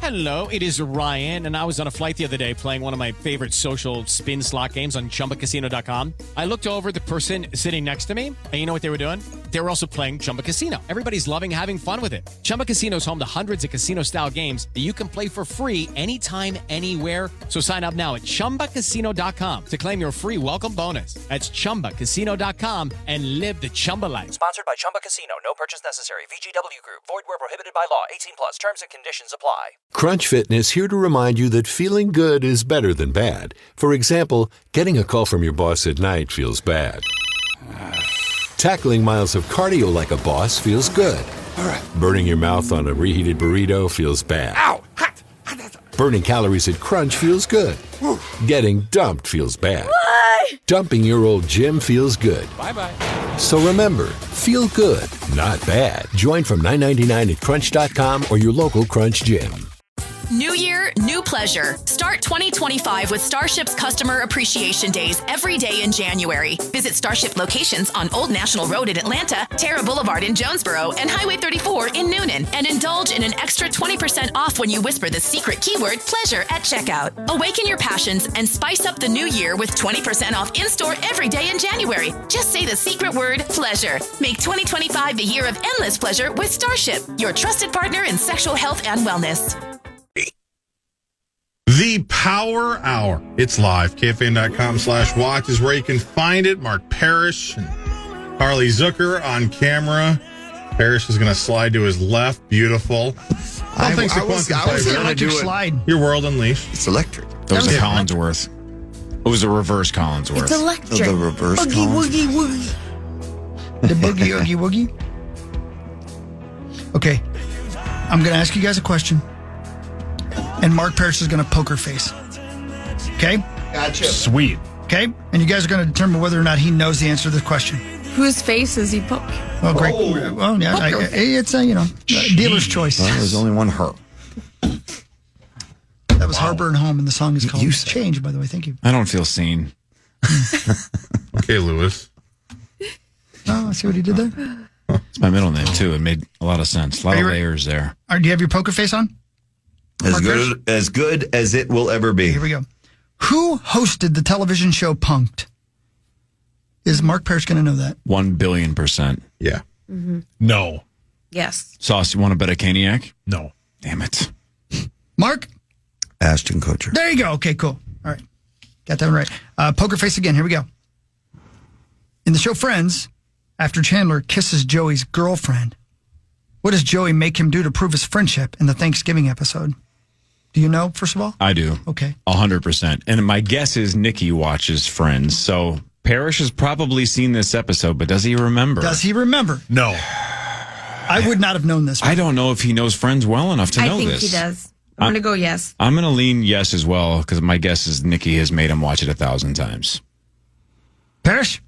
Hello, it is Ryan, and I was on a flight the other day playing one of my favorite social spin slot games on ChumbaCasino.com. I looked over at the person sitting next to me, and you know what they were doing? They were also playing Chumba Casino. Everybody's loving having fun with it. Chumba Casino is home to hundreds of casino-style games that you can play for free anytime, anywhere. So sign up now at ChumbaCasino.com to claim your free welcome bonus. That's ChumbaCasino.com and live the Chumba life. Sponsored by Chumba Casino. No purchase necessary. VGW Group. Void where prohibited by law. 18 plus. Terms and conditions apply. Crunch Fitness here to remind you that feeling good is better than bad. For example, getting a call from your boss at night feels bad. Tackling miles of cardio like a boss feels good. All right. Burning your mouth on a reheated burrito feels bad. Ow! Hot! Burning calories at Crunch feels good. Getting dumped feels bad. Why? Dumping your old gym feels good. Bye-bye. So remember, feel good, not bad. Join from $9.99 at crunch.com or your local Crunch gym. New year, new pleasure. Start 2025 with Starship's Customer Appreciation Days every day in January. Visit Starship locations on Old National Road in Atlanta, Terra Boulevard in Jonesboro, and Highway 34 in Noonan. And indulge in an extra 20% off when you whisper the secret keyword pleasure at checkout. Awaken your passions and spice up the new year with 20% off in-store every day in January. Just say the secret word pleasure. Make 2025 the year of endless pleasure with Starship, your trusted partner in sexual health and wellness. The Power Hour. It's live. KFAN.com/watch is where you can find it. Mark Parrish and Harley Zucker on camera. Parrish is going to slide to his left. Beautiful. I was going to do slide. Your World Unleashed. It's electric. That was a Collinsworth. It was a reverse Collinsworth. It's electric. The reverse Boogie woogie woogie. The boogie oogie woogie. Okay. I'm going to ask you guys a question. And Mark Parrish is going to poker face. Okay? Gotcha. Sweet. Okay? And you guys are going to determine whether or not he knows the answer to this question. Whose face is he poking? Well, great. Well, yeah, it's a, dealer's choice. Well, there's only one her. That was Harbor and Home, and the song is called You said- Change, by the way. Thank you. I don't feel seen. Okay, Lewis. Oh, I see what he did there. It's my middle name, too. It made a lot of sense. A lot of layers there. All right, do you have your poker face on? As Mark good as it will ever be. Here we go. Who hosted the television show Punk'd? Is Mark Parrish going to know that? 1,000,000,000%. Yeah. Mm-hmm. No. Yes. Sauce, you want to bet a Caniac? No. Damn it. Mark? Ashton Kutcher. There you go. Okay, cool. All right. Got that one right. Poker face again. Here we go. In the show Friends, after Chandler kisses Joey's girlfriend, what does Joey make him do to prove his friendship in the Thanksgiving episode? Do you know, first of all? I do. Okay. 100%. And my guess is Nikki watches Friends. So Parrish has probably seen this episode, but does he remember? Does he remember? No. I would not have known this. I don't know if he knows Friends well enough to know this. I think he does. I'm going to go yes. I'm going to lean yes as well, because my guess is Nikki has made him watch it 1,000 times. Parrish?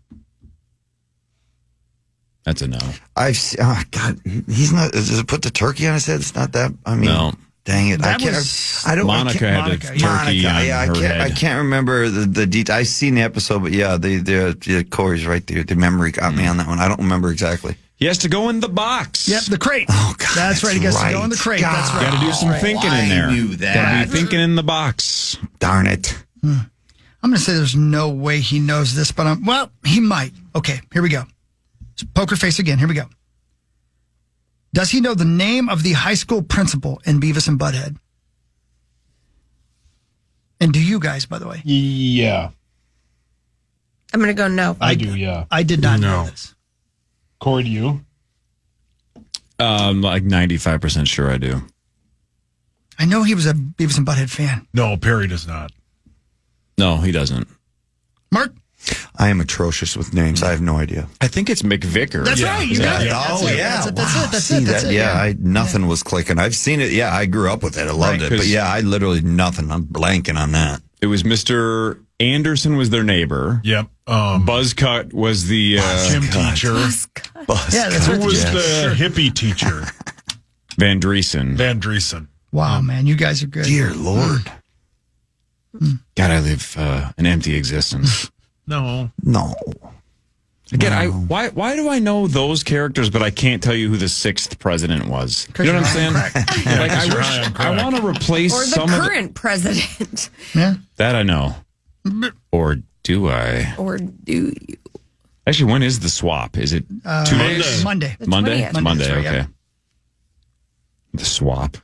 That's a no. God, he's not. Does it put the turkey on his head? It's not that. I mean, No. Dang it! That I can't. was- I don't. Monica had a turkey on her head. I can't remember the details. I've seen the episode, but yeah, the Cory's right there. The memory got me on that one. I don't remember exactly. He has to go in the box. Yep, the crate. Oh, God, that's right. He gets to go in the crate. God. That's right. Got to do some thinking in there. I knew that. Got to be thinking in the box. Darn it! I'm going to say there's no way he knows this, but he might. Okay, here we go. Poker face again. Here we go. Does he know the name of the high school principal in Beavis and Butthead? And do you guys, by the way? Yeah. I'm going to go no. I do, yeah. I did not know this. Cory, do you? Like 95% sure I do. I know he was a Beavis and Butthead fan. No, Perry does not. No, he doesn't. Mark? I am atrocious with names. I have no idea. I think it's McVicker. That's right. You got it. Oh, yeah. That's it. Yeah, nothing was clicking. I've seen it. Yeah, I grew up with it. I loved it. But yeah, I literally nothing. I'm blanking on that. It was Mr. Anderson was their neighbor. Yep. Buzzcut was the gym teacher. Yeah, that's Who right. was the hippie teacher? Van Driesen. Van Driesen. Wow, man, you guys are good. Dear Lord. God, I live an empty existence. No. Again, why do I know those characters, but I can't tell you who the 6th president was? You know what I'm saying? Like, I want to replace Or the some current president. Yeah. that I know. Or do I? Or do you? Actually, when is the swap? Is it 2 days? Monday. The Monday? 20th. It's Monday, Monday, okay. yeah. The swap.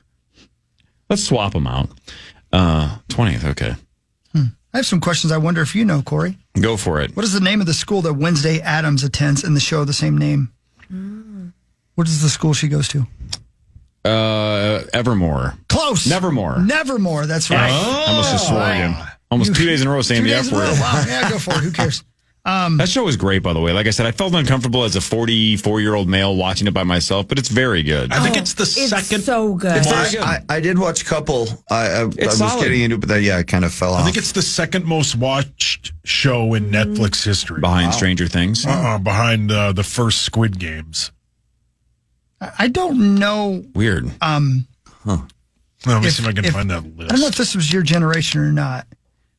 Let's swap them out. 20th, okay. I have some questions I wonder if you know, Corey. Go for it. What is the name of the school that Wednesday Addams attends in the show of the same name? What is the school she goes to? Evermore. Close. Nevermore. Nevermore. That's right. I almost just swore again. Almost 2 days in a row saying 2 the days F in a row. word. Wow. Yeah, go for it. Who cares? That show is great, by the way. Like I said, I felt uncomfortable as a 44-year-old male watching it by myself, but it's very good. I think it's the second. It's so good. It's very good. I did watch a couple. I was solid. getting into it, but I kind of fell off. I think it's the second most watched show in Netflix history. Behind Stranger Things. Behind the first Squid Games. I don't know. Weird. Let me see if I can find that list. I don't know if this was your generation or not,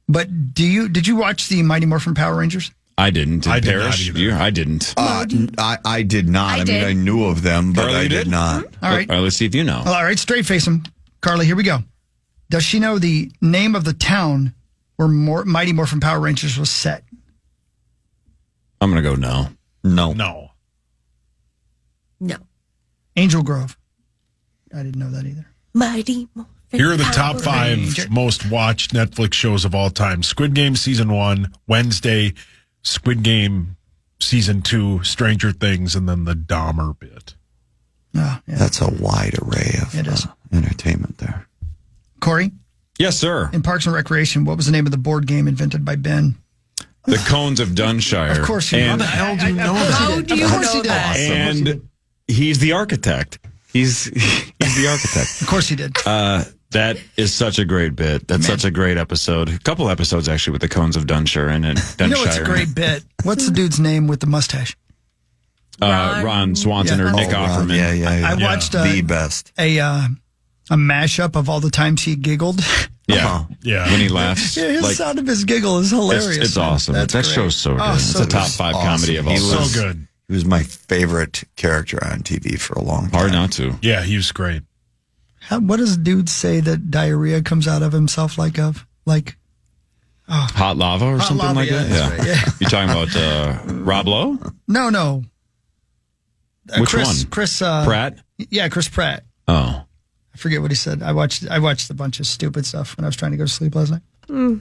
but did you watch the Mighty Morphin Power Rangers? I didn't. I did not Parrish? either. I didn't. I did not. I mean, I knew of them, but Carly, I you did did? not. All right. Let's see if you know. Well, all right, straight face them. Carly, here we go. Does she know the name of the town where Mighty Morphin Power Rangers was set? I'm going to go no. No. No. Angel Grove. I didn't know that either. Mighty Morphin Here are the top Power 5 Ranger. most watched Netflix shows of all time. Squid Game Season 1, Wednesday, Squid Game Season 2, Stranger Things, and then the Dahmer bit. Oh, yeah. That's a wide array of It is. entertainment there. Corey, Yes, sir. in Parks and Recreation, what was the name of the board game invented by Ben? The Cones of Dunshire. Of course he did. and, How the hell do you know that? How do you Of course know he did. that? and he's the architect. He's the architect. Of course he did. That is such a great bit. That's such a great episode. A couple episodes actually with the Cones of Dunshire in it. You know what's a great bit? What's the dude's name with the mustache? Ron Swanson Yeah. or Nick Ron, Offerman. Yeah. I watched the best. a mashup of all the times he giggled. Yeah. Yeah. When he laughs. Yeah, his like, sound of his giggle is hilarious. it's awesome. That's That great. show's so good. Oh, It's so a top good. 5 comedy of all He time. was- So good. He was my favorite character on TV for a long time. Hard not to. Yeah, he was great. What does dude say that diarrhea comes out of himself like of? Like Hot lava or Hot something lava, like yeah, that? that's right, yeah. You're talking about Rob Lowe? no. Which Chris, one? Chris Pratt? Yeah, Chris Pratt. Oh. I forget what he said. I watched a bunch of stupid stuff when I was trying to go to sleep last night.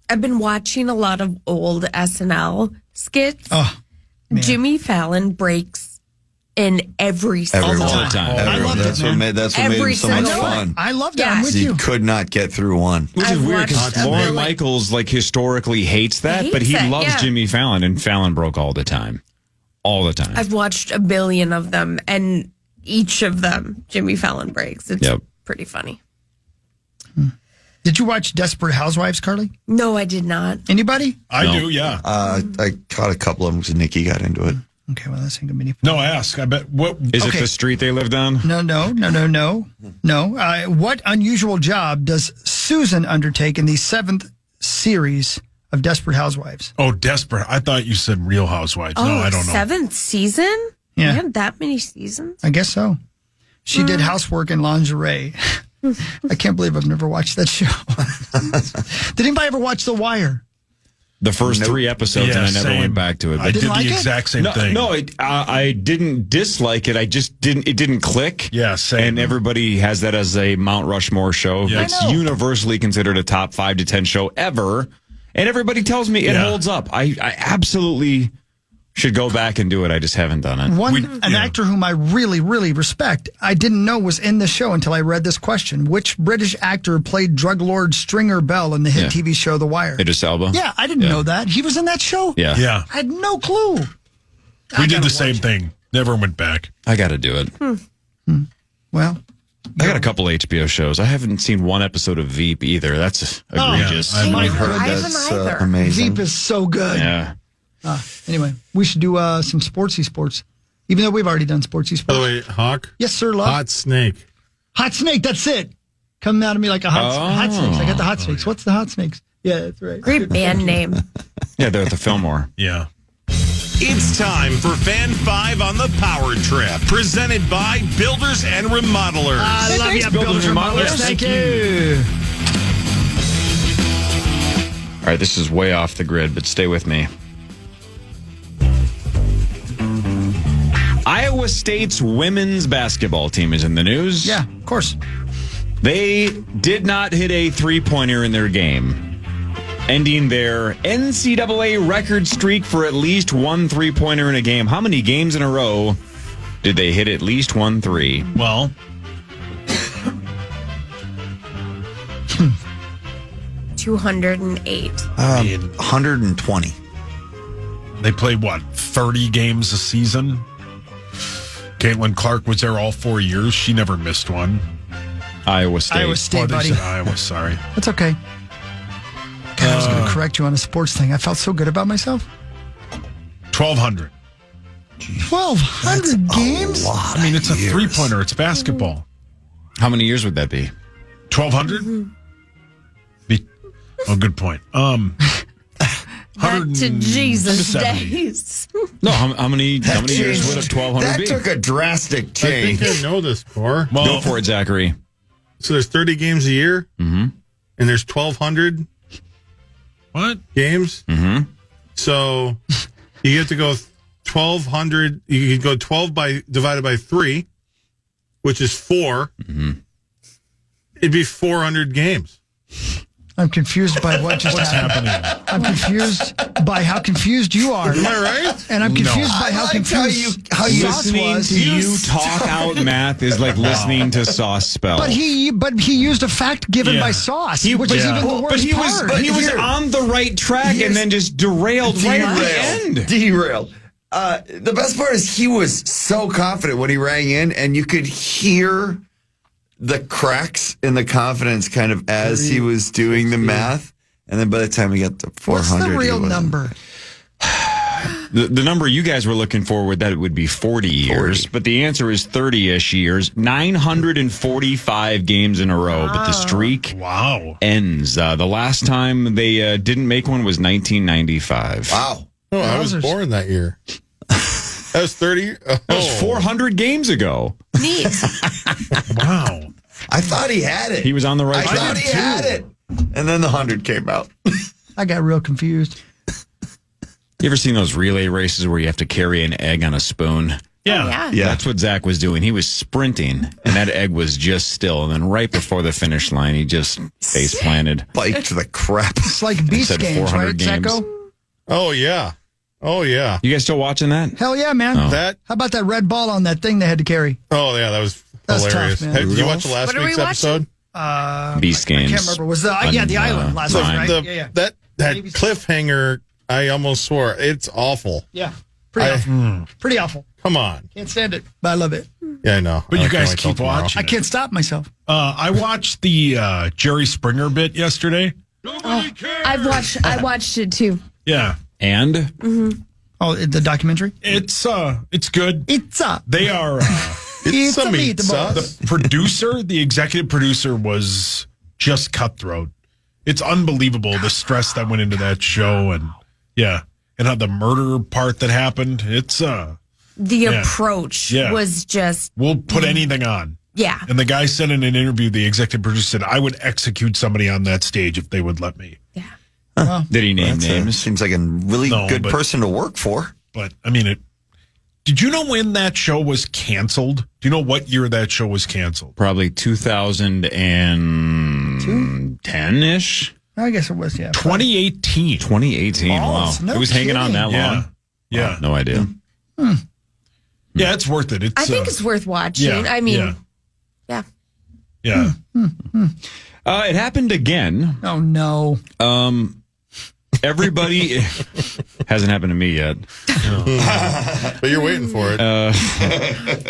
I've been watching a lot of old SNL skits. Oh, man. Jimmy Fallon breaks in every single Everyone. All the time. I loved That's it, what man. made that's what made Every him so much single one. fun. I loved it. Yeah. I'm with He you. could not get through one. Which is I've weird because watched a Lorne million. Michaels like historically hates that, but he Hates it, loves yeah. Jimmy Fallon, and Fallon broke all the time. All the time. I've watched a billion of them, and each of them, Jimmy Fallon breaks. It's Yep. pretty funny. Did you watch Desperate Housewives, Carly? No, I did not. Anybody? I No. do, yeah. I caught a couple of them because Nikki got into it. Okay, well, that's not gonna be any. No, ask. I bet. What? Is Okay. it the street they lived on? No. What unusual job does Susan undertake in the 7th series of Desperate Housewives? Oh, Desperate. I thought you said Real Housewives. No, I don't know. 7th season? Yeah. We had that many seasons? I guess so. She did housework and lingerie. I can't believe I've never watched that show. Did anybody ever watch The Wire? The first 3 episodes, Yeah, and I never same. went back to it. I did didn't the like it? exact same no, thing. no, I didn't dislike it. I just didn't. It didn't click. Yeah, same. And everybody has that as a Mount Rushmore show. Yeah. It's I know. universally considered a top 5 to 10 show ever, and everybody tells me it Yeah. holds up. I absolutely should go back and do it. I just haven't done it. An actor whom I really, really respect, I didn't know was in the show until I read this question. Which British actor played drug lord Stringer Bell in the hit Yeah. TV show The Wire? Idris Elba. Yeah, I didn't know that. He was in that show? Yeah. Yeah. I had no clue. We did the same thing. Never went back. I got to do it. Well, I got a couple HBO shows. I haven't seen one episode of Veep either. That's egregious. Yeah, I've heard I haven't that's either. amazing. Veep is so good. Yeah. Anyway, we should do some sportsy sports, even though we've already done sportsy By sports. the way, Hawk. Yes, sir, love. Hot snake. Hot snake, that's it. Coming out of me like a hot snakes. I got the hot snakes. What's the hot snakes? Yeah, that's right. Great band name. Yeah, they're at the Fillmore. Yeah. It's time for Fan 5 on the Power Trip, presented by Builders and Remodelers. I love you, Builders and Remodelers. Thank you. All right, this is way off the grid, but stay with me. Iowa State's women's basketball team is in the news. Yeah, of course. They did not hit a three-pointer in their game, ending their NCAA record streak for at least one three-pointer in a game. How many games in a row did they hit at least one three? Well, 208. 120. they played, 30 games a season? Caitlin Clark was there all 4 years. She never missed one. Iowa State. Iowa State, They buddy. said Iowa, sorry. That's okay. God, I was going to correct you on a sports thing. I felt so good about myself. 1,200. 1,200 games? I mean, it's a three-pointer. It's basketball. How many years would that be? 1,200? Oh, good point. Back to Jesus 170. days. No, how many years would a 1,200 That be? took a drastic change. I think I know this, Cor. Well, Go for it, Zachary. So there's 30 games a year, and there's 1,200 what? games. Mm-hmm. So you get to go 1,200. You can go 12 divided by 3, which is 4. Mm-hmm. It'd be 400 games. I'm confused by what just happened. Happening. I'm confused by how confused you are. Am I right? And I'm confused by how confused Sauce Listening was. to you talk out math is like listening to Sauce spell. But he used a fact given Yeah. by Sauce, which is even the worst But he was part. he was on the right track and then just derailed right at the end. Derailed. The best part is he was so confident when he rang in, and you could hear the cracks in the confidence kind of as he was doing the math. And then by the time we got to 400, What's the real number? The number you guys were looking for would be 40 years, but the answer is 30-ish years, 945 games in a row. But the streak ends. The last time they didn't make one was 1995. Wow. Oh, I was born that year. That was 30. That was 400 games ago. Neat. Wow. I thought he had it. He was on the right I track. thought he had it. And then the 100 came out. I got real confused. You ever seen those relay races where you have to carry an egg on a spoon? Yeah. Yeah. That's what Zach was doing. He was sprinting, and that egg was just still. And then right before the finish line, he just face planted. Biked the crap. It's like Beast said Games, 400 right, games. Zacho? Oh, yeah. Oh, yeah. You guys still watching that? Hell yeah, man. Oh. That. How about that red ball on that thing they had to carry? Oh, yeah. That was That's hilarious. tough, man. Did you watch the last What are we week's episode? Beast Games. I can't remember. Was the island last The- week, right? the- Yeah. That cliffhanger, I almost swore. It's awful. Yeah. Pretty awful. Pretty awful. Come on. Can't stand it, but I love it. Yeah, I know. But I you can't guys wait till keep tomorrow. watching. I can't stop myself. I watched the Jerry Springer bit yesterday. I watched it too. Yeah. And Oh, the documentary? It's good. It's up. They are It's a a meat meatball. sauce. the producer, the executive producer was just cutthroat. It's unbelievable the stress that went into that show, and how the murder part that happened. It's The approach Yeah. was just we'll put anything on. yeah. And the guy said in an interview, the executive producer said, I would execute somebody on that stage if they would let me. did he name That's names? seems like a really No, good but- person to work for. But I mean, did you know when that show was canceled? Do you know what year that show was canceled? Probably 2010-ish? I guess it was, yeah. 2018. 2018. Wow. no It was hanging on that Yeah. long? Yeah. No idea. Yeah, it's worth it. It's, I think it's worth watching. yeah, I mean, yeah. Yeah. It happened again. Oh, no. Everybody hasn't happened to me yet. But you're waiting for it.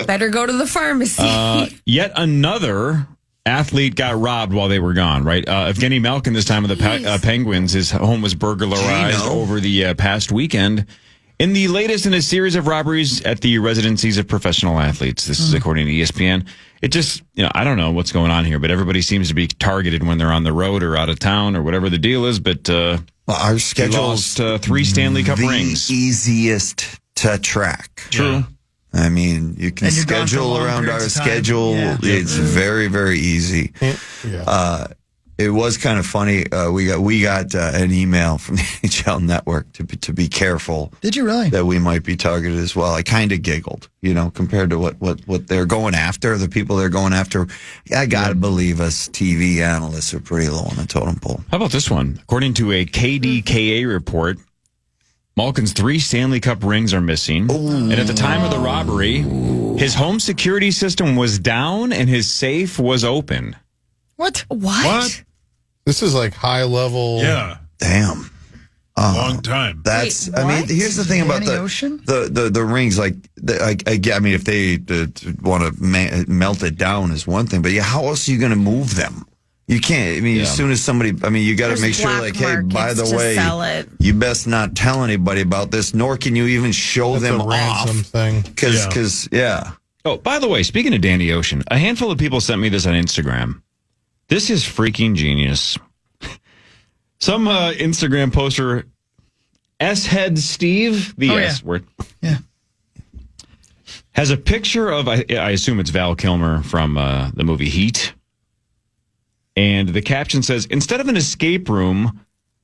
Better go to the pharmacy. Yet another athlete got robbed while they were gone, right? Evgeny Malkin, this time of the Penguins, his home was burglarized over the past weekend in the latest in a series of robberies at the residencies of professional athletes. This is according to ESPN. It just, I don't know what's going on here, but everybody seems to be targeted when they're on the road or out of town or whatever the deal is. But Well, our He schedule's lost 3 Stanley Cup rings. easiest to track. True. I mean, you can And you're gone for schedule long around our periods of time. schedule. Yeah. It's very, very easy. Yeah. It was kind of funny. We got an email from the NHL Network to be careful. Did you really? That we might be targeted as well. I kind of giggled, compared to what they're going after, the people they're going after. I got to believe us TV analysts are pretty low on the totem pole. How about this one? According to a KDKA report, Malkin's 3 Stanley Cup rings are missing. And at the time of the robbery, his home security system was down and his safe was open. What? What? This is like high level. Yeah. Damn. Long time. That's. Wait, I mean, what? here's the thing about Danny Ocean? the rings. Like, I mean, if they want to melt it down is one thing, but how else are you going to move them? You can't. I mean, as soon as somebody, you got to There's make sure, black like, hey, by the markets to way, sell it. you best not tell anybody about this, nor can you even show That's them a ransom off. thing. Because, Oh, by the way, speaking of Danny Ocean, a handful of people sent me this on Instagram. This is freaking genius. Some Instagram poster, S-Head Steve, the S word, has a picture of, I assume it's Val Kilmer from the movie Heat. And the caption says, instead of an escape room,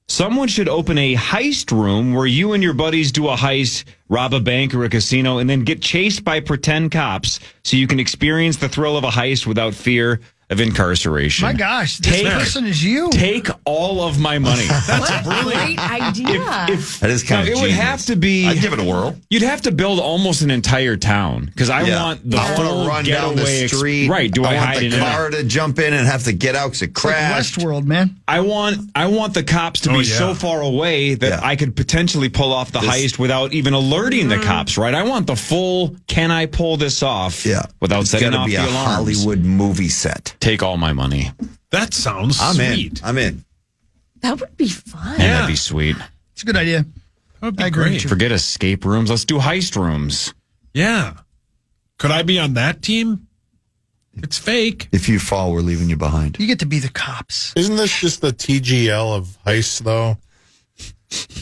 someone should open a heist room where you and your buddies do a heist, rob a bank or a casino, and then get chased by pretend cops so you can experience the thrill of a heist without fear of incarceration. My gosh, this person is you. Take all of my money. What a great idea. that is kind of it would have to be. I'd give it a whirl. You'd have to build almost an entire town because I want the I full want to run down the getaway street. Right? Do I want hide the in it? car to jump in and have to get out because it It's like crashed? Westworld, man. I want the cops to be so far away that I could potentially pull off the heist without even alerting the cops. Right? I want the full. Can I pull this off? Yeah, without it's setting gotta off be the a alarms. Hollywood movie set. Take all my money. That sounds I'm sweet. I'm in. That would be fun. Yeah, that'd be sweet. It's a good idea. That would be I agree great. with you. Forget escape rooms. Let's do heist rooms. Yeah. Could I be on that team? It's fake. If you fall, we're leaving you behind. You get to be the cops. Isn't this just the TGL of heists, though?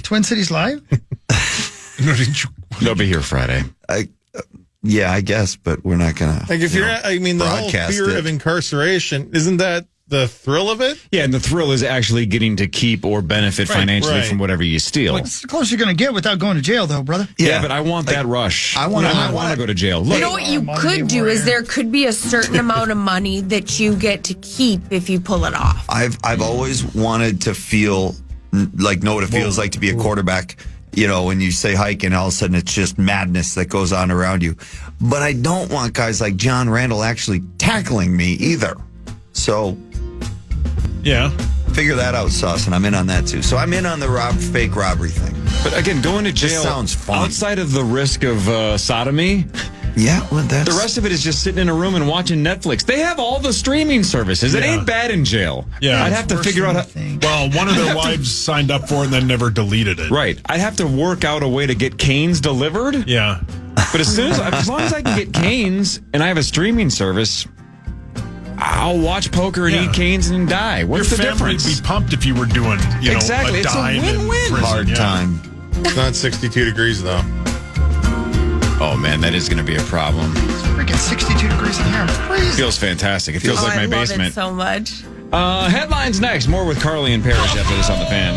Twin Cities Live? No, didn't you? They'll be here Friday. Yeah, I guess, but we're not gonna. Like, if the whole broadcast fear it. of incarceration, isn't that the thrill of it? Yeah, and the thrill is actually getting to keep or benefit financially from whatever you steal. It's the closest you're going to get without going to jail, though, brother. Yeah, but I want that rush. I want to go to jail. Look, You know what you could do is there could be a certain amount of money that you get to keep if you pull it off. I've always wanted to feel know what it feels like to be a quarterback. When you say hike and all of a sudden it's just madness that goes on around you. But I don't want guys like John Randall actually tackling me either. So, yeah, figure that out, Sauce, and I'm in on that too. So I'm in on the fake robbery thing. But again, going to jail This sounds fun. outside of the risk of sodomy. Yeah, well, that's the rest of it is just sitting in a room and watching Netflix. They have all the streaming services. It ain't bad in jail. Yeah. I'd have to figure out. Well, one of their wives signed up for it and then never deleted it. Right. I'd have to work out a way to get canes delivered. Yeah. But as long as I can get canes and I have a streaming service, I'll watch poker and eat canes and die. What's Your the family difference? would be pumped if you were doing, Exactly. a It's a dime in win-win. prison, hard time. It's not 62 degrees, though. Oh, man, that is going to be a problem. It's freaking 62 degrees in here. It's crazy. Feels fantastic. It feels like my I love basement. it so much. Headlines next. More with Carly and Parrish after this on The Fan.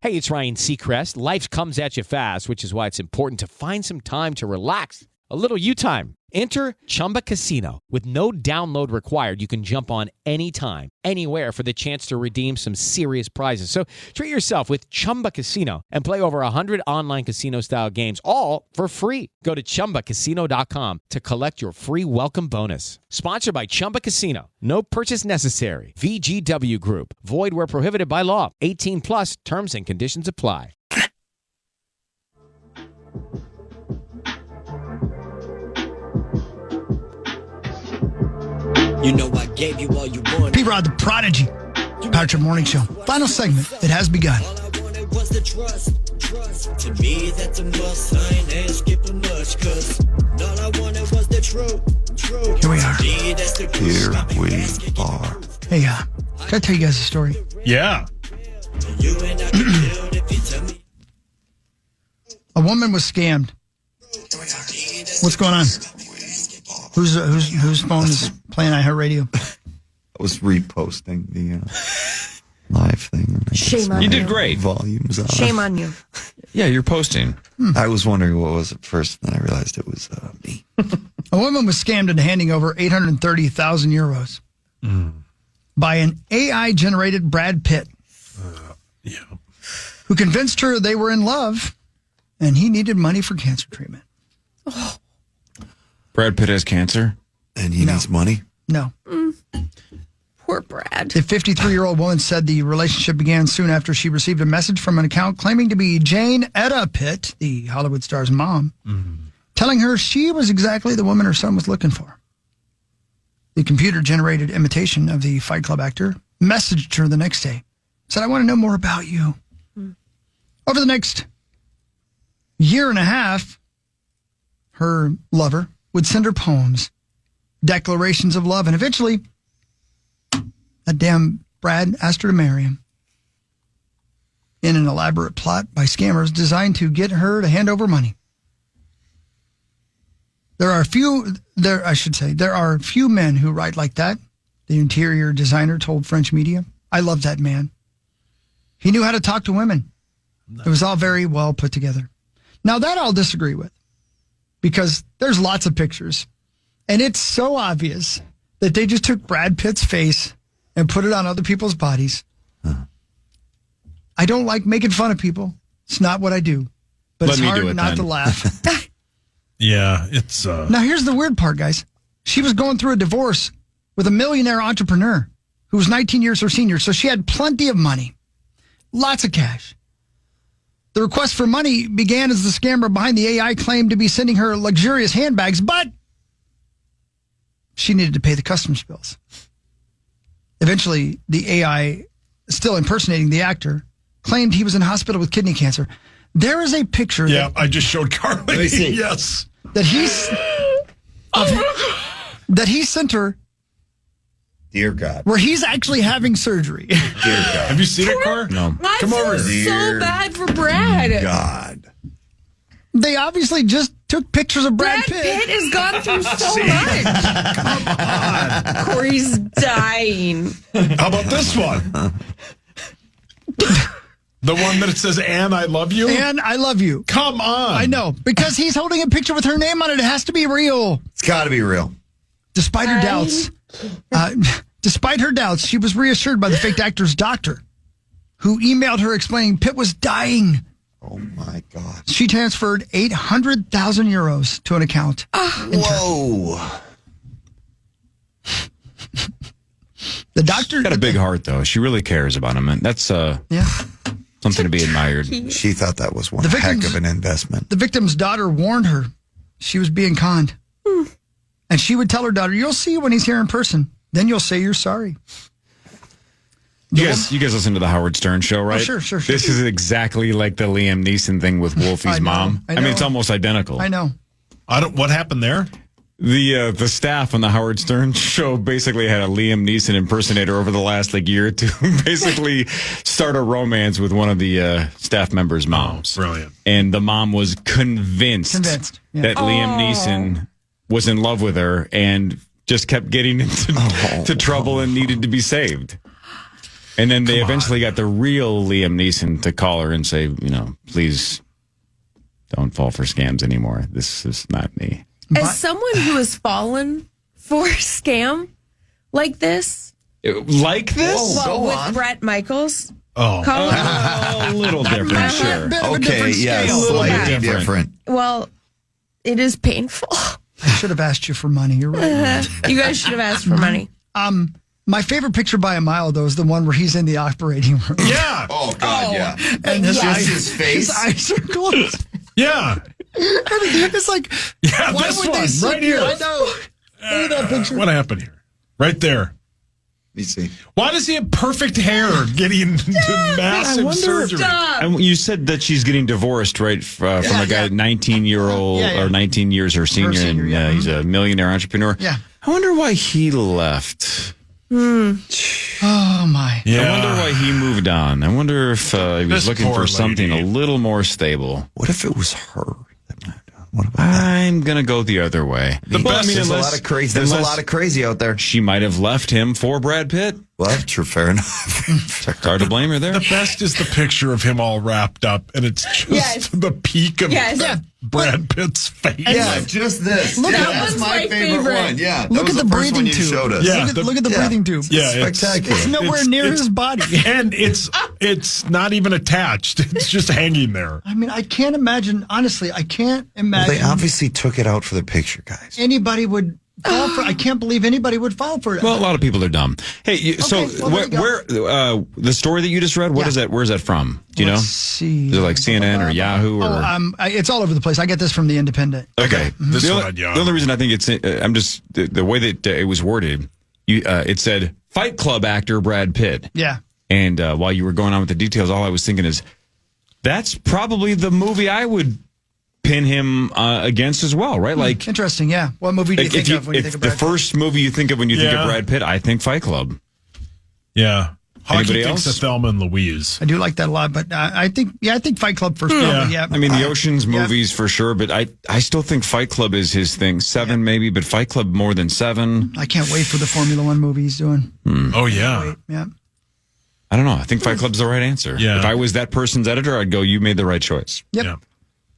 Hey, it's Ryan Seacrest. Life comes at you fast, which is why it's important to find some time to relax. A little you time. Enter Chumba Casino. With no download required, you can jump on anytime, anywhere for the chance to redeem some serious prizes. So treat yourself with Chumba Casino and play over 100 online casino-style games, all for free. Go to ChumbaCasino.com to collect your free welcome bonus. Sponsored by Chumba Casino. No purchase necessary. VGW Group. Void where prohibited by law. 18 plus. Terms and conditions apply. You know I gave you all you wanted. P-Rod, the Prodigy. Power Trip Morning Show. Final segment. It has begun. All I wanted was the trust. To me, that's a must. I ain't skipping much, cause all I wanted was the truth. Here we are. Here we are. Hey, can I tell you guys a story? Yeah. A woman was scammed. What's going on? Whose phone is playing iHeartRadio? I was reposting the live thing. Shame on You you. did great. Volumes on. Shame on you. Yeah, you're posting. I was wondering what was at first, then I realized it was me. A woman was scammed into handing over 830,000 euros by an AI-generated Brad Pitt, who convinced her they were in love and he needed money for cancer treatment. Brad Pitt has cancer? And he needs money? No. Poor Brad. The 53-year-old woman said the relationship began soon after she received a message from an account claiming to be Jane Etta Pitt, the Hollywood star's mom, telling her she was exactly the woman her son was looking for. The computer-generated imitation of the Fight Club actor messaged her the next day, said, I want to know more about you. Over the next year and a half, her lover would send her poems, declarations of love, and eventually that damn Brad asked her to marry him in an elaborate plot by scammers designed to get her to hand over money. There are few men who write like that, the interior designer told French media. I love that man. He knew how to talk to women. It was all very well put together. Now that I'll disagree with, because there's lots of pictures, and it's so obvious that they just took Brad Pitt's face and put it on other people's bodies. I don't like making fun of people. It's not what I do. But Let it's me do hard it not then. to laugh. Yeah, it's... Now, here's the weird part, guys. She was going through a divorce with a millionaire entrepreneur who was 19 years her senior, so she had plenty of money. Lots of cash. The request for money began as the scammer behind the AI claimed to be sending her luxurious handbags, but she needed to pay the customs bills. Eventually, the AI, still impersonating the actor, claimed he was in hospital with kidney cancer. There is a picture I just showed Carly. Yes. that he sent her Dear God. where he's actually having surgery. Dear God. Have you seen it, Cor? No. I Come feel over. so Dear bad for Brad. God. They obviously just took pictures of Brad Brad Pitt. Pitt has gone through so much. Corey's dying. How about this one? The one that says, Anne, I love you? And I love you. Come on. I know. Because he's holding a picture with her name on it. It has to be real. It's got to be real. Despite her doubts, she was reassured by the fake actor's doctor, who emailed her explaining Pitt was dying. Oh, my God. She transferred 800,000 euros to an account. Whoa. The doctor Got a big heart, though. She really cares about him, and that's Yeah. something to be admired. She thought that was one The heck victims- of an investment. The victim's daughter warned her she was being conned. And she would tell her daughter, you'll see when he's here in person. Then you'll say you're sorry. You guys listen to the Howard Stern show, right? sure. This is exactly like the Liam Neeson thing with Wolfie's I know, mom. I I mean, know. it's almost identical. I know. What happened there? The staff on the Howard Stern show basically had a Liam Neeson impersonator over the last year or two basically start a romance with one of the staff members' moms. Brilliant. And the mom was convinced yeah. that Liam Neeson was in love with her and just kept getting into trouble and needed to be saved. And then they eventually got the real Liam Neeson to call her and say, please don't fall for scams anymore. This is not me. As someone who has fallen for a scam like this, Like this? well, with Brett Michaels, Oh. A little different, sure. Bit of a Okay, different yeah, scale. slightly different. well, it is painful. I should have asked you for money. You're right. You guys should have asked for money. My favorite picture by a mile, though, is the one where he's in the operating room. Yeah. Oh, God, yeah. And his Just eyes, his face? His eyes are closed. Yeah. It's like, Yeah, why this would one, they sit right here. I know. Look at that picture. What happened here? Right there. Let me see. Why does he have perfect hair getting into massive surgery? And you said that she's getting divorced, right, from a guy, 19-year-old Yeah. or 19 years her senior, senior, and yeah. he's a millionaire entrepreneur. Yeah. I wonder why he left. Oh, my. I wonder why he moved on. I wonder if he was This looking poor for something lady. a little more stable. What if it was her that moved on? What about I'm going to go the other way. There's a lot of crazy. There's a lot of crazy out there. She might have left him for Brad Pitt. Well, true, fair enough. Hard to blame her there. The best is the picture of him all wrapped up, and it's just the peak of Brad Pitt's face. Yeah, just this. Look, yeah, that that's one's my favorite one. Yeah, that Look was at the first one breathing you tube. showed us. Yeah, Look at the breathing tube. Yeah, spectacular. It's nowhere near his body. And it's not even attached. It's just hanging there. I mean, I can't imagine. Honestly, I can't Well, imagine they obviously took it out for the picture, guys. anybody would fall for. I can't believe anybody would fall for it. Well, a lot of people are dumb. Hey, so well, there you where the story that you just read? What is that? Where's that from? Do you Let's know? see. Is it like CNN or Yahoo? Or It's all over the place. I get this from the Independent. okay. This The one, only, yeah. the only reason I think it's I'm just the way that it was worded. It said Fight Club actor Brad Pitt. Yeah. And while you were going on with the details, all I was thinking is that's probably the movie I would pin him against as well, right? Like, Interesting. Yeah. What movie do you think of when you think of the Brad Pitt? first movie you think of when you think of Brad Pitt, I think Fight Club. Yeah. Hockey Anybody thinks else? of Thelma and Louise. I do like that a lot, but I think Fight Club first. Probably, yeah. I mean, the Ocean's movies for sure, but I still think Fight Club is his thing. 7 maybe, but Fight Club more than 7. I can't wait for the Formula One movie he's doing. Oh, yeah. Yeah. I don't know. I think Fight Club's the right answer. Yeah. If I was that person's editor, I'd go, you made the right choice. Yep. Yeah.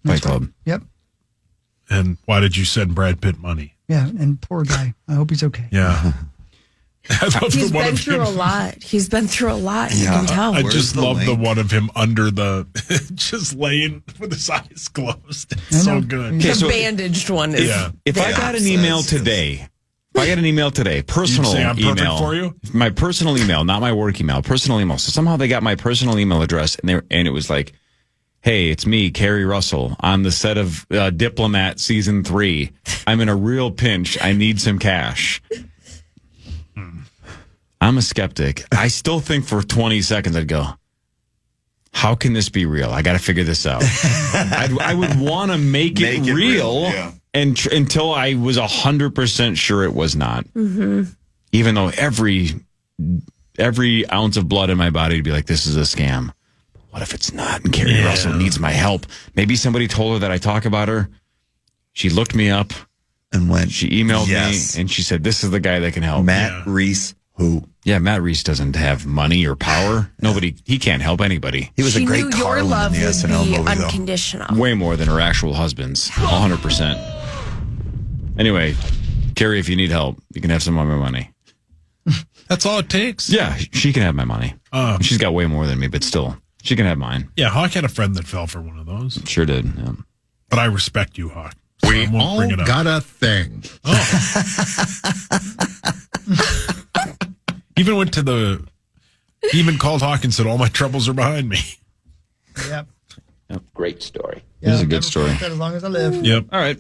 Fight Club. Yep. And why did you send Brad Pitt money? Yeah. And poor guy. I hope he's okay. Yeah. I love He's the one been of through him. a lot. He's been through a lot. You can tell. I Where's just the love the link? one of him under the, just laying with his eyes closed. It's so good. Okay, The so bandaged one is. Yeah. if I got an email today, personal You'd say I'm perfect email for you? my personal email, not my work email, personal email. So somehow they got my personal email address, and it was like, "Hey, it's me, Carrie Russell, on the set of Diplomat season 3. I'm in a real pinch. I need some cash." I'm a skeptic. I still think for 20 seconds I'd go, how can this be real? I got to figure this out. I would want to make it real, and until I was 100% sure it was not. Mm-hmm. Even though every ounce of blood in my body would be like, this is a scam. What if it's not? And Carrie Russell needs my help. Maybe somebody told her that I talk about her. She looked me up And when she emailed me and she said, this is the guy that can help. Matt Reese, who? Yeah, Matt Reese doesn't have money or power. He can't help anybody. He was She a great knew your Carlin love in the would SNL be movie, though. unconditional. Way more than her actual husband's. 100%. Anyway, Carrie, if you need help, you can have some of my money. That's all it takes? Yeah, she can have my money. She's got way more than me, but still, she can have mine. Yeah, Hawk had a friend that fell for one of those. Sure did. Yeah. But I respect you, Hawk. So We I won't all bring it up. got a thing. Even called Hawk and said, all my troubles are behind me. Yep. Great story. Yeah, This is a good never story. forget that as long as I live. Yep. All right.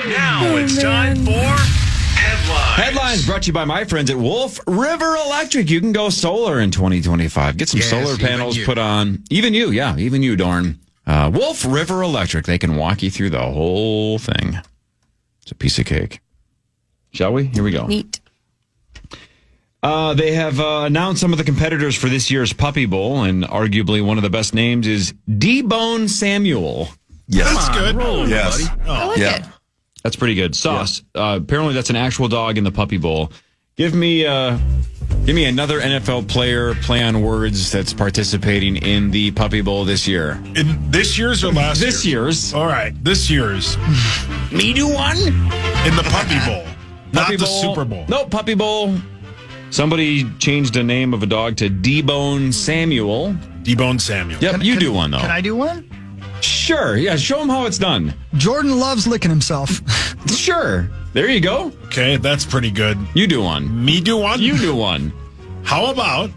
Now it's time for headlines. Headlines brought to you by my friends at Wolf River Electric. You can go solar in 2025. Get some Yes, solar even panels you. put on. Even you, Dorn. Wolf River Electric. They can walk you through the whole thing. It's a piece of cake. Shall we? Here we go. Neat. They have announced some of the competitors for this year's Puppy Bowl, and arguably one of the best names is D-Bone Samuel. Yes. That's good. Yes. I like it. That's pretty good. Sauce. Apparently, that's an actual dog in the Puppy Bowl. Give me another NFL player, play on words, that's participating in the Puppy Bowl this year. In this year's or last This year's. All right, this year's. Me do one? In the Puppy Bowl. Puppy not the Bowl. Super Bowl. No, Puppy Bowl. Somebody changed the name of a dog to D-Bone Samuel. D-Bone Samuel. Yep, you do one, though. Can I do one? Sure. Yeah, show them how it's done. Jordan loves licking himself. Sure. There you go. Okay, that's pretty good. You do one. Me do one? You do one. How about...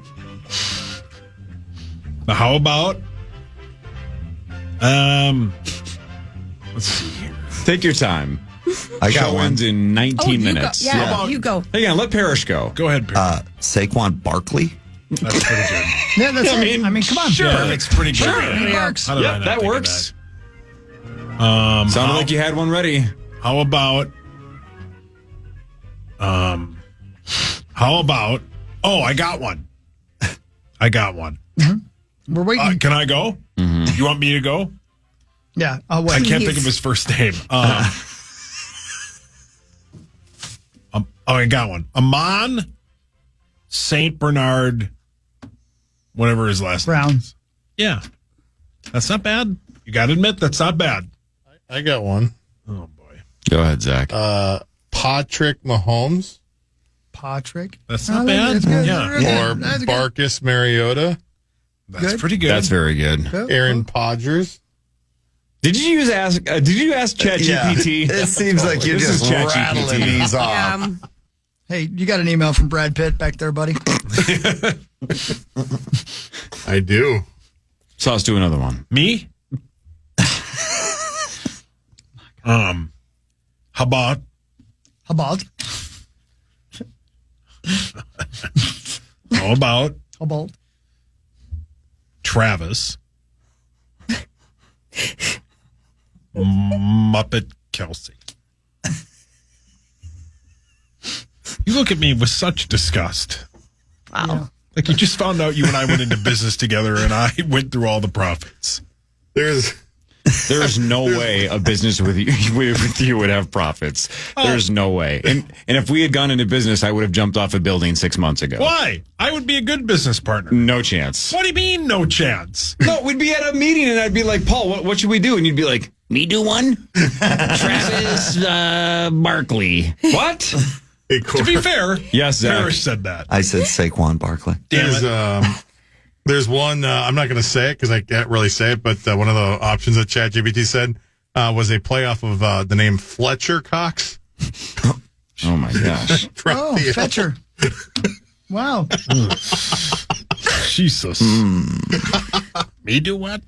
Let's see here. Take your time. I got Show one. ends in 19 you minutes. Go. Yeah, you go. Hang on, let Parrish go. Go ahead, Perry. Saquon Barkley. That's pretty good. Yeah, that's it. I mean, come on. sure. That's pretty good. Sure. It works. How did I Yep, not that think of works. that? Sounded like you had one ready. How about Oh, I got one. We're waiting. Can I go? Mm-hmm. You want me to go? Yeah. I'll wait. I can't think of his first name. I got one. Amon St. Bernard, whatever his last name Brown. is. Yeah. That's not bad. You got to admit, that's not bad. I got one. Oh, boy. Go ahead, Zach. Patrick Mahomes. Patrick. That's not bad. That's good. Yeah. Or That's good. Marcus Mariota. That's Good. pretty good. That's very good. Aaron Podgers. Did you ask ChatGPT? It seems like you're This is just ChatGPT. rattling these off. Yeah. Hey, you got an email from Brad Pitt back there, buddy? I do. So let's do another one. Me? How about Travis Muppet Kelsey? You look at me with such disgust. Wow. Like you just found out you and I went into business together and I went through all the profits. There's no way a business with you would have profits. There's no way. And if we had gone into business, I would have jumped off a building 6 months ago. Why? I would be a good business partner. No chance. What do you mean, no chance? No, we'd be at a meeting and I'd be like, Paul, what should we do? And you'd be like, me do one? Travis Barkley. What? Hey, To be fair, Yes, Zach. Parrish said that. I said Saquon Barkley. There's one, I'm not going to say it because I can't really say it, but one of the options that ChatGPT said was a playoff of the name Fletcher Cox. Oh, my gosh. Oh, Fetcher. Wow. Jesus. Me do what?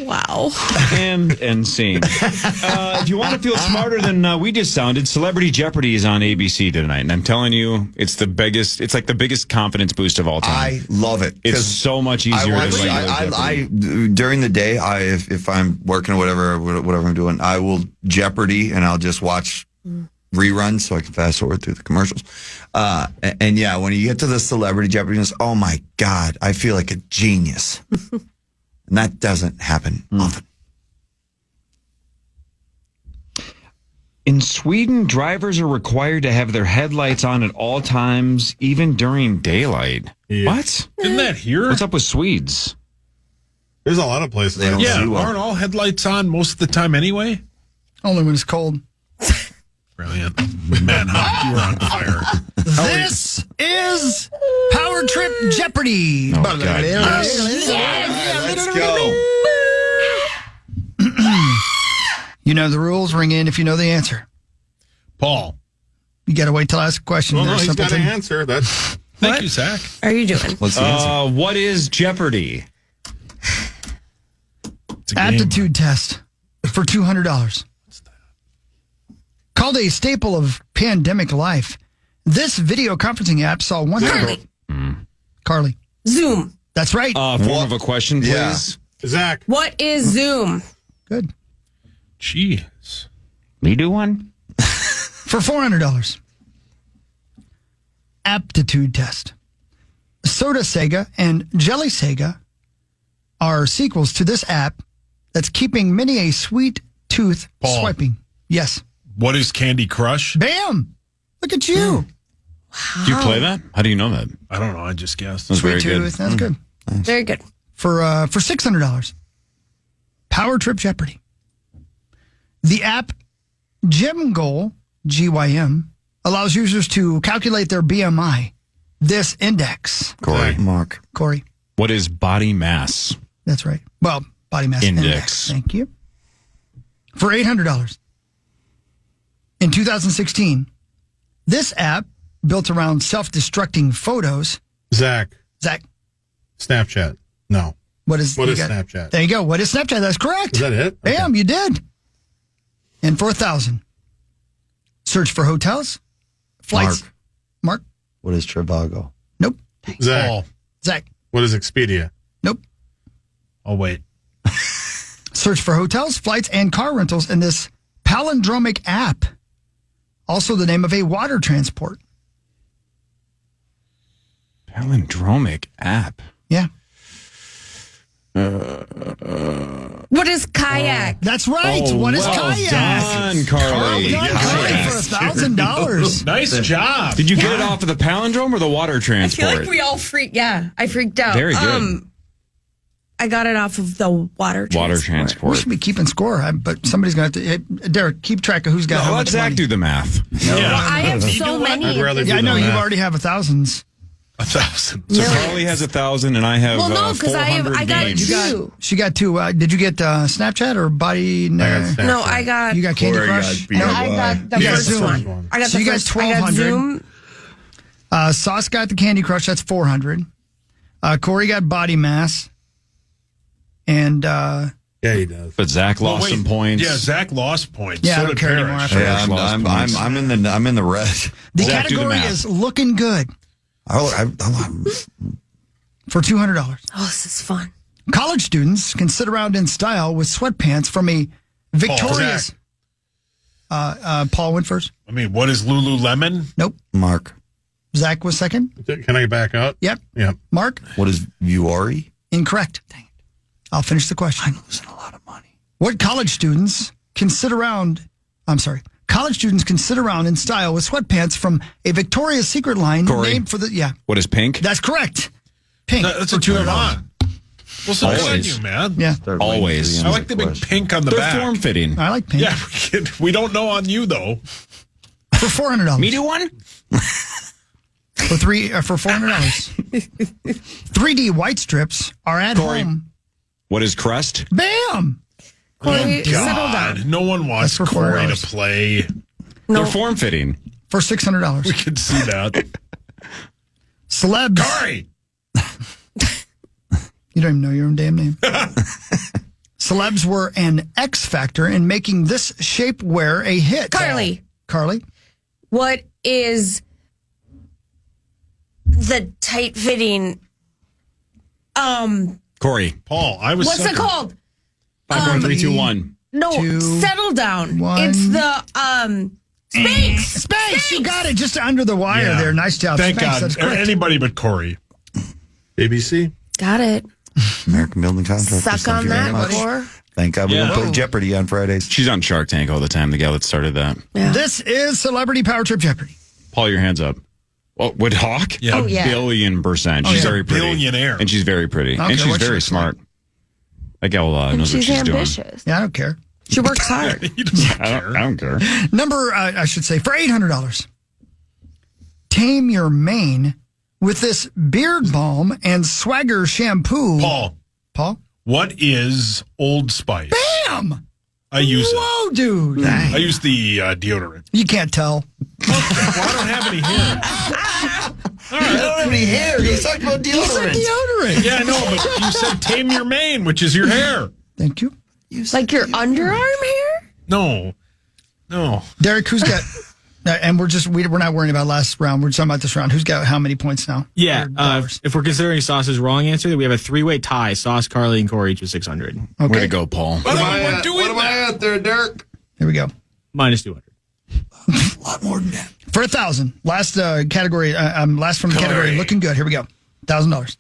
Wow. And scene. If you want to feel smarter than we just sounded, Celebrity Jeopardy is on ABC tonight. And I'm telling you, it's like the biggest confidence boost of all time. I love it. It's so much easier than regular Jeopardy. During the day, if I'm working or whatever I'm doing, I will Jeopardy and I'll just watch reruns so I can fast forward through the commercials. And yeah, when you get to the Celebrity Jeopardy, oh my God, I feel like a genius. And that doesn't happen often. In Sweden, drivers are required to have their headlights on at all times, even during daylight. Yeah. What? Isn't that here? What's up with Swedes? There's a lot of places. They don't Yeah, see well. aren't all headlights on most of the time anyway? Only when it's cold. Brilliant. Manhunt, you were on fire. This is Power Trip Jeopardy. Oh, God, yes. Let's go. You know the rules. Ring in if you know the answer. Paul. You got to wait till I ask a question. Well, no, There's he's got an simpleton. answer. That's Thank you, Zach. Are you doing? What's the answer? What is Jeopardy? It's a game. Aptitude test for $200. Called a staple of pandemic life, this video conferencing app saw 100. Carly. Zoom. That's right. Form of a question, please. Yeah. Zach. What is Zoom? Good. Jeez. Me do one? For $400. Aptitude test. Soda Sega and Jelly Sega are sequels to this app that's keeping many a sweet tooth Paul. swiping. Yes. What is Candy Crush? Bam! Look at you. Do you play that? How do you know that? I don't know. I just guessed. That's very Sweet good. tooth. That's good. Very good. For $600. Power Trip Jeopardy. The app Gym Goal, GYM, allows users to calculate their BMI. This index. Mark. Corey. What is body mass? That's right. Well, body mass Index. Thank you. For $800. In 2016, this app built around self-destructing photos. Zach. Snapchat. No. What is Snapchat? There you go. What is Snapchat? That's correct. Is that it? Bam, you did. And for $1,000, search for hotels, flights. Mark. What is Trivago? Nope. Zach. Paul. Zach. What is Expedia? Nope. Oh, wait. Search for hotels, flights, and car rentals in this palindromic app. Also the name of a water transport. Palindromic app. Yeah. What is kayak? That's right. Oh, What is well kayak? done, Carly. Well done, Carly, for $1,000. Nice job. Did you get it off of the palindrome or the water I transport? feel like we all freaked. Yeah, I freaked out. Very good. I got it off of the water transport. Water transport. We should be keeping score, but somebody's going to have to. Hey, Derek, keep track of who's got how Let much Zach money. do the math. Yeah. Well, I have so many. I'd rather Yeah, I do know the you math. already have thousands. 1,000. So Carly has 1,000 and I have Well, no, because 400 I got games. two. She got two. Did you get Snapchat or Body? No, I got. You got Candy Corey Crush? got beat No, up. I got the You got first Zoom. one. I got So the you got first. I got 1,200. Zoom. Sauce got the Candy Crush. That's 400. Corey got Body Mass. And Yeah, he does. But Zach lost some points. Yeah, Zach lost points. Yeah, I so don't did care anymore. Parrish. Yeah, Lost I'm points. I'm in the red. the Zach, do the category math. is looking good for $200. Oh, this is fun. College students can sit around in style with sweatpants from a victorious. Paul went first. I mean, what is Lululemon? Nope. Mark, Zach was second. Can I back out? Yep. Yeah. Mark, what is Vuori? incorrect. Dang it. I'll finish the question. I'm losing a lot of money. What college students can sit around? I'm sorry. College students can sit around in style with sweatpants from a Victoria's Secret line Corey. named for the. Yeah, What is pink? that's correct. Pink. That's a for $200. $200. Well, so good on Always. you, man. Yeah, Always. I like the big pink on the They're back. form fitting. I like pink. Yeah, we don't know on you, though. For $400. Me do one? For $400. 3D white strips are at Corey. home. What is crust? Bam. Corey, settle God, down. no one wants That's for Corey to $4. play. They're form fitting. For $600. We could see that. Celebs. Corey! You don't even know your own damn name. Celebs were an X factor in making this shapewear a hit. Carly. Carly. What is the tight fitting? Corey. Paul, I was What's second. it called? 5, 4, 3, 2, 1. No, Two, settle down. one. It's the Spanx. Spanx. You got it just under the wire Yeah. there. Nice job. Thank Spanx, God. that's correct. Anybody but Corey. ABC? Got it. American Building Contractors. Suck Thank on you very that, much. Core. Thank God we Yeah. don't play Jeopardy on Fridays. She's on Shark Tank all the time, the gal that started that. Yeah. This is Celebrity Power Trip Jeopardy. Paul, your hands up. Oh, would Hawk? Yeah. Oh, yeah. 1,000,000,000%. Oh, She's yeah. very pretty. Billionaire. And she's very pretty. don't And care she's what she very looks smart. That gal And knows what she's she's doing. ambitious. Yeah, I don't care. She works hard. He doesn't I care. don't care. Number, I should say, for $800. Tame your mane with this beard balm and swagger shampoo. Paul, what is Old Spice? Bam! I use it. Whoa, dude. I use the deodorant. You can't tell. Well, I don't have any hair. You don't have any hair. You talked about You said deodorant. deodorant. Yeah, I know, but you said tame your mane, which is your hair. Thank you. Like your underarm hair? No. Derek, who's got, and we're not worrying about last round. We're talking about this round. Who's got how many points now? Yeah, Or dollars? if we're considering Sauce's wrong answer, we have a three-way tie. Sauce, Carly, and Corey each with 600. Okay. Way to go, Paul. What am I at there, Dirk? Here we go. Minus 200. A lot more than that. For 1,000. Last category, last from the category, looking good. Here we go. $1,000.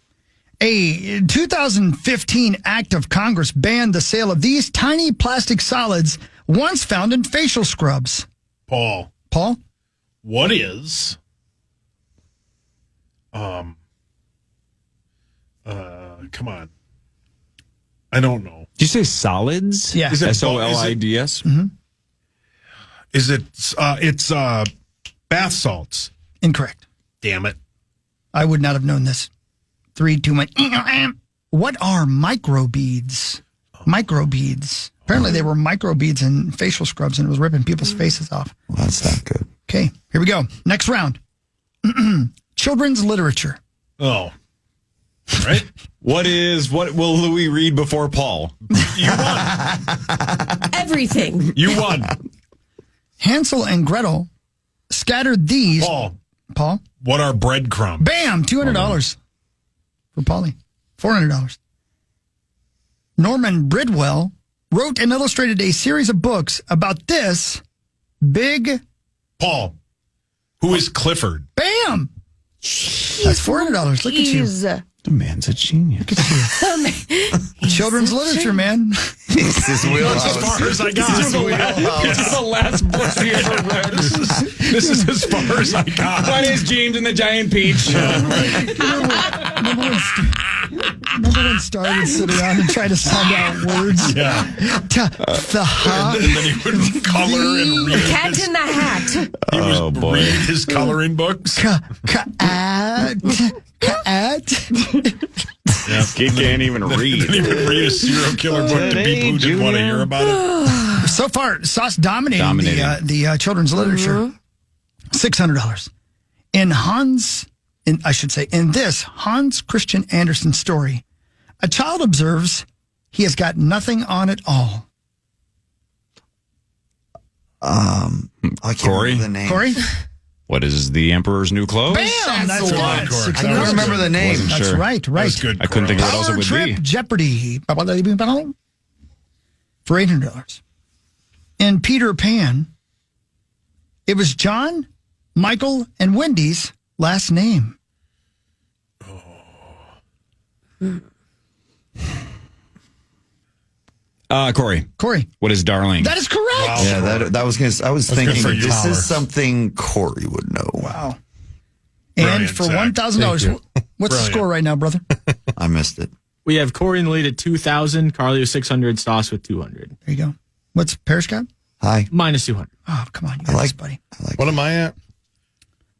A 2015 act of Congress banned the sale of these tiny plastic solids once found in facial scrubs. Paul, what is come on. I don't know. Did you say solids? Yeah. Is it SOLIDS? Is it it's bath salts? Incorrect. Damn it. I would not have known this. 3, 2, 1. What are microbeads? Microbeads. Apparently they were microbeads in facial scrubs and it was ripping people's faces off. Well, that's not good. Okay, here we go. Next round. Children's literature. Oh. Right? What will Louis read before Paul? You won. Everything. You won. Hansel and Gretel scattered these. Paul? What are breadcrumbs? Bam! $200 for Paulie. $400. Norman Bridwell wrote and illustrated a series of books about this big Paul, who is Clifford? Bam! That's $400. Look at you. The man's a genius. Children's literature, man. This is wheelhouse. That's as far as I got. This is the last book we ever read. This is as far as I got. My name's James and the Giant Peach. Remember when Star would sit around and try to sound out words? Yeah. And then he would color and read. Cat in the Hat. He would read his coloring books. He can't even read. Then he would read a serial killer book to people who didn't want to hear about it. So far, Sauce dominating. the children's literature. $600. In this Hans Christian Andersen story, a child observes he has got nothing on at all. I can't Cory? remember the name. Cory? What is the Emperor's New Clothes? Bam! That's the one, good. Cory. I don't remember the name. Wasn't That's sure. right. That was good. I couldn't think of what else it Power would Trip be. Jeopardy for $800. In Peter Pan, it was John, Michael, and Wendy's last name. Cory. What is Darling? That is correct. Wow. Yeah, that was gonna. I was thinking good for you, this Tyler. is something Cory would know. Wow. And Brilliant, for Zach. $1,000, Thank you. what's the score right now, brother? I missed it. We have Cory in the lead at 2,000, Carly with 600, Sauce with 200. There you go. What's Parrish got? Hi. Minus 200. Oh, come on. You got this, buddy. What am I at?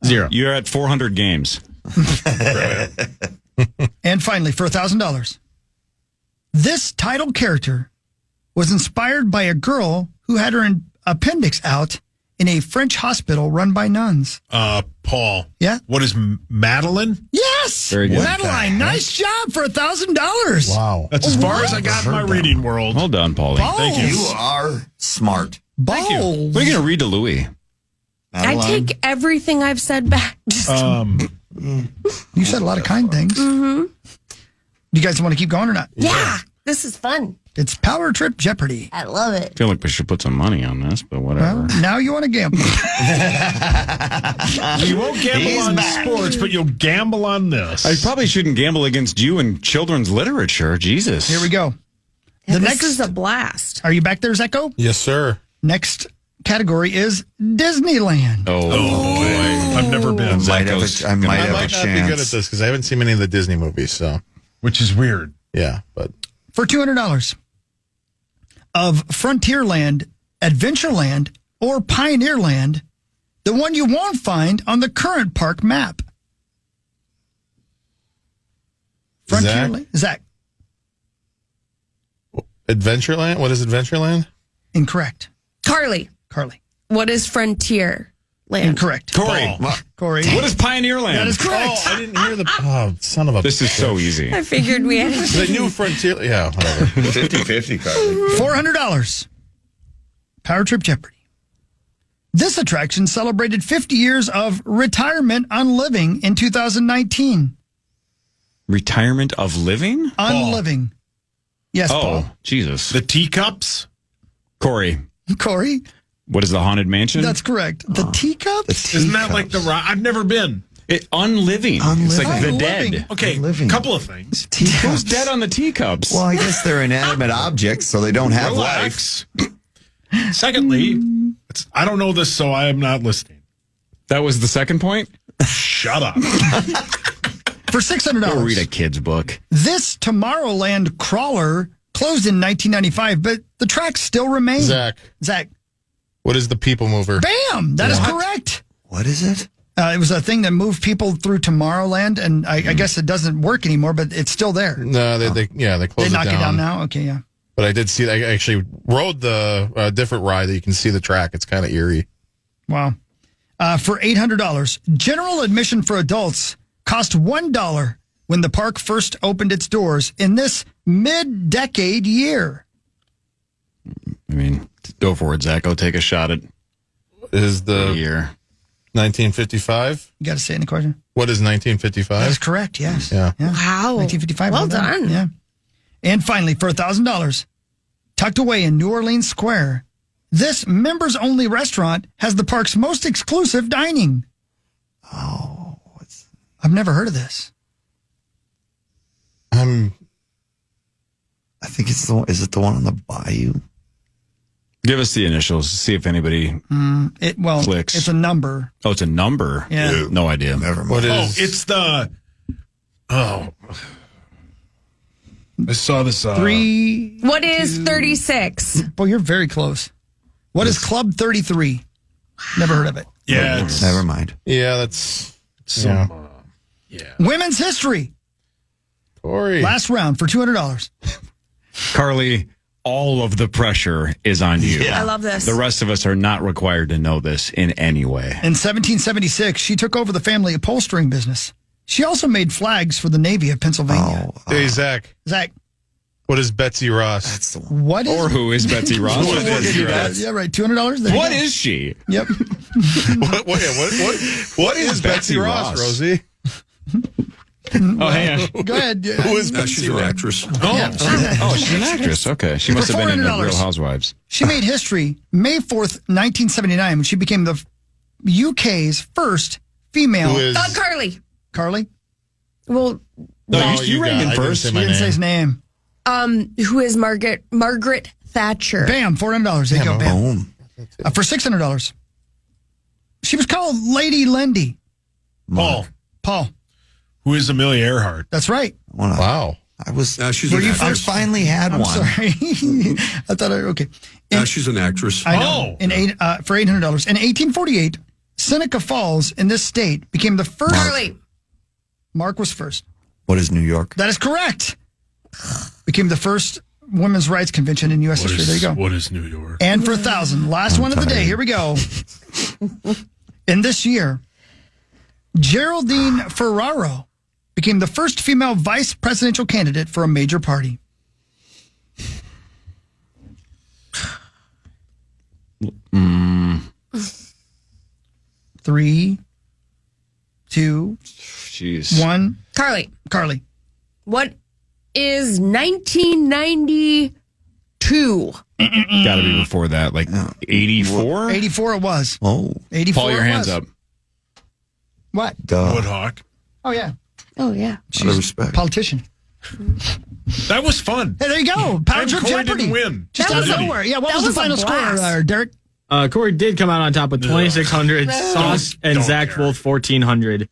0. You're at 400 games. And finally, for $1,000, this title character was inspired by a girl who had her appendix out in a French hospital run by nuns. Paul. Yeah? What is Madeline? Yes! Very good. Madeline, nice job for $1,000. Wow. That's as far as I got in my reading world. Well done, Paulie. Thank you. You are smart. Thank you. Balls. What are you going to read to Louis? I take everything I've said back. Just You said a lot of kind things. Mm-hmm. You guys want to keep going or not? yeah, this is fun. It's Power Trip Jeopardy. I love it. I feel like we should put some money on this, but whatever. Well, now you want to gamble. You won't gamble He's on back. sports, but you'll gamble on this. I probably shouldn't gamble against you in children's literature. Jesus. Here we go. This is a blast. Are you back there, Zecco? Yes, sir. Next category is Disneyland. Oh, boy. I've never been. I might have a I might not chance. be good at this because I haven't seen many of the Disney movies, so which is weird. Yeah, but For $200 of Frontierland, Adventureland, or Pioneerland, the one you won't find on the current park map. Frontierland. Zach. Adventureland. What is Adventureland? Incorrect. Carly, what is Frontier Land? Incorrect. Cory. Corey. What is Pioneerland? That is correct. Oh, I didn't hear the. Oh, son of a. This is so easy. I figured we had The new Frontier. Yeah, whatever. 50-50, Carly. $400. Power Trip Jeopardy. This attraction celebrated 50 years of retirement on living in 2019. Retirement of living? On living. Yes, Oh, Paul. Jesus. The teacups. Cory. Corey. What is the Haunted Mansion? That's correct. The teacups? Isn't that like the? I've never been. Unliving. It's like the dead. Okay, a couple of things. Who's dead on the teacups? Well, I guess they're inanimate objects, so they don't have life. Relax. Secondly, I don't know this, so I am not listening. That was the second point? Shut up. For $600. Go read a kid's book. This Tomorrowland crawler closed in 1995, but the tracks still remain. Zach, what is the People Mover? Bam! That is correct. What is it? It was a thing that moved people through Tomorrowland, and I guess it doesn't work anymore, but it's still there. No, they closed They knock it it down now? Okay, yeah. But I did see. I actually rode the different ride that you can see the track. It's kind of eerie. Wow. For $800, general admission for adults cost $1 when the park first opened its doors in this mid-decade year. I mean, go for it, Zach. Go take a shot at Is the year 1955? You got to say it in the question. What is 1955? That is correct, yes. Yeah. Wow. 1955. Well done. Yeah. And finally, for $1,000, tucked away in New Orleans Square This members-only restaurant has the park's most exclusive dining. Oh, I've never heard of this. I think it's is it the one on the bayou? Give us the initials. See if anybody clicks. It's a number. Oh, it's a number? Yeah. No idea. Never mind. What is? It's the. Oh. I saw this. 3. What is 36? Boy, you're very close. What is Club 33? Never heard of it. Yeah. Never mind. Yeah, that's some. Yeah. Women's history. Cory. Last round for $200. Carly, all of the pressure is on you. I love this. The rest of us are not required to know this in any way. In 1776, she took over the family upholstering business. She also made flags for the Navy of Pennsylvania. Hey, Zach. Zach, What is Betsy Ross? That's the one. what is... Or who is Betsy Ross? What is Betsy Ross? Yeah, right. $200. There you What go. is she? Yep. What is Betsy Ross, Rosie? Oh, hang on. Go ahead. Who is Betsy She's an Ross? actress. Oh, she's an actress. Okay. She must For have been in the $400. Real Housewives. She made history May 4th, 1979, when she became the UK's first female... Who is? Carly. Carly? Well, No, you rang in first. He didn't say his name. who is Margaret Thatcher? Bam, $400. There you go, bam. Boom. For $600. She was called Lady Lendy. Paul. Who is Amelia Earhart? That's right. Wow. I was. She's Were an you actress. first? Finally had I'm one. sorry. I thought okay. She's an actress. I know. For $800. In 1848, Seneca Falls in this state became the first. Carly. Mark was first. What is New York? That is correct. Became the first women's rights convention in U.S. history. There you go. What is New York? And for 1,000, last one of the day. Here we go. In this year, Geraldine Ferraro became the first female vice presidential candidate for a major party. Three, two, Jeez. one. Carly. What is 1992? Gotta be before that, like 84? 84 it was. Oh. 84 Paul, your it hands was. up. What? Woodhawk. Oh, yeah. Oh, yeah. Out of respect. Politician. That was fun. Hey, there you go. Power And Trip Cory Jeopardy. didn't win. Just That out of was a- nowhere. Yeah, what that was the was a final score, blast. Derek? Corey did come out on top with 2,600. Sauce and Don't Zach care. both 1,400.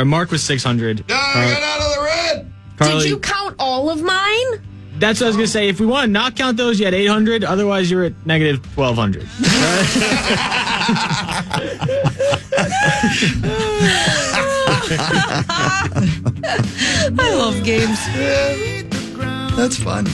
Mark was 600. I got out of the red. Carly, Did you count all of mine? that's what I was gonna say. If we want to not count those, you had 800. Otherwise, you're at negative 1,200. I love games. That's fun.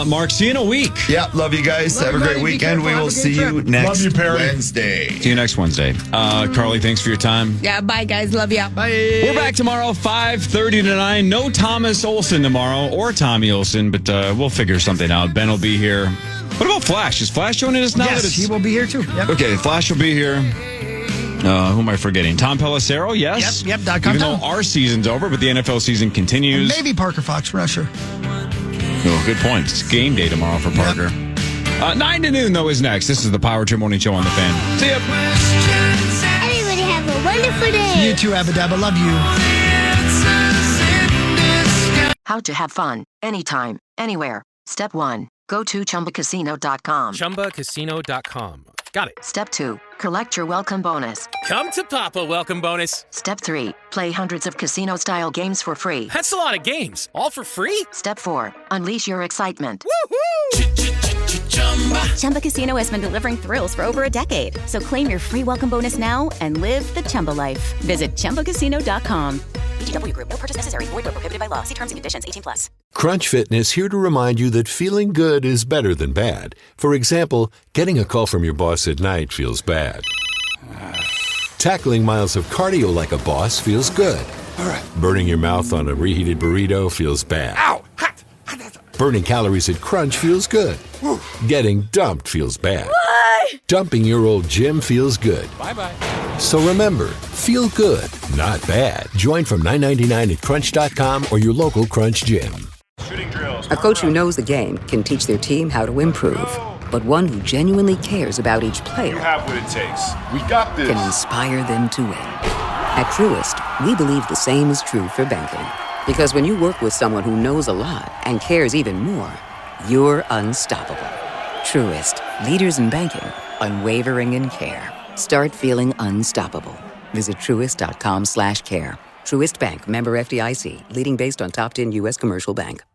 Mark, see you in a week. Yeah, love you guys. Have a great everybody. Be weekend. We careful. will Have a see great you trip. next Love you, Perry. Wednesday. See you next Wednesday. Carly, thanks for your time. Yeah, bye, guys. Love ya. Bye. We're back tomorrow, 5:30 to 9. No Thomas Olson tomorrow, or Tommy Olson, but we'll figure something out. Ben will be here. What about Flash? Is Flash joining us now? Yes, that it's... he will be here too. Yep. Okay, Flash will be here. Who am I forgetting? Tom Pelissero, yes? Yep, .com Even though Tom. our season's over, but the NFL season continues. Maybe Parker Fox. We're not sure. Oh, good point. It's game day tomorrow for Parker. 9 to noon, though, is next. This is the Power Trip Morning Show on the Fan. See ya. Everybody have a wonderful day. You too, Abadabba. Love you. How to have fun, anytime, anywhere. Step 1. Go to ChumbaCasino.com. ChumbaCasino.com. Got it. Step 2. Collect your welcome bonus. Come to Papa welcome bonus. Step 3. Play hundreds of casino-style games for free. That's a lot of games. All for free? Step 4. Unleash your excitement. Chumba Casino has been delivering thrills for over a decade. So claim your free welcome bonus now and live the Chumba life. Visit ChumbaCasino.com. VGW Group. No purchase necessary. Void where prohibited by law. See terms and conditions. 18+. Crunch Fitness here to remind you that feeling good is better than bad. For example, getting a call from your boss at night feels bad. Tackling miles of cardio like a boss feels good. All right. Burning your mouth on a reheated burrito feels bad. Ow! Hot! Burning calories at Crunch feels good. Whew. Getting dumped feels bad. Bye. Dumping your old gym feels good. Bye-bye. So remember, feel good, not bad. Join from $9.99 at Crunch.com or your local Crunch gym. A coach who knows the game can teach their team how to improve. but one who genuinely cares about each player. You have what it takes. We got this. Can inspire them to win. At Truist, we believe the same is true for banking. Because when you work with someone who knows a lot and cares even more, you're unstoppable. Truist, leaders in banking, unwavering in care. Start feeling unstoppable. Visit truist.com/care. Truist Bank, member FDIC, leading based on top 10 U.S. commercial bank.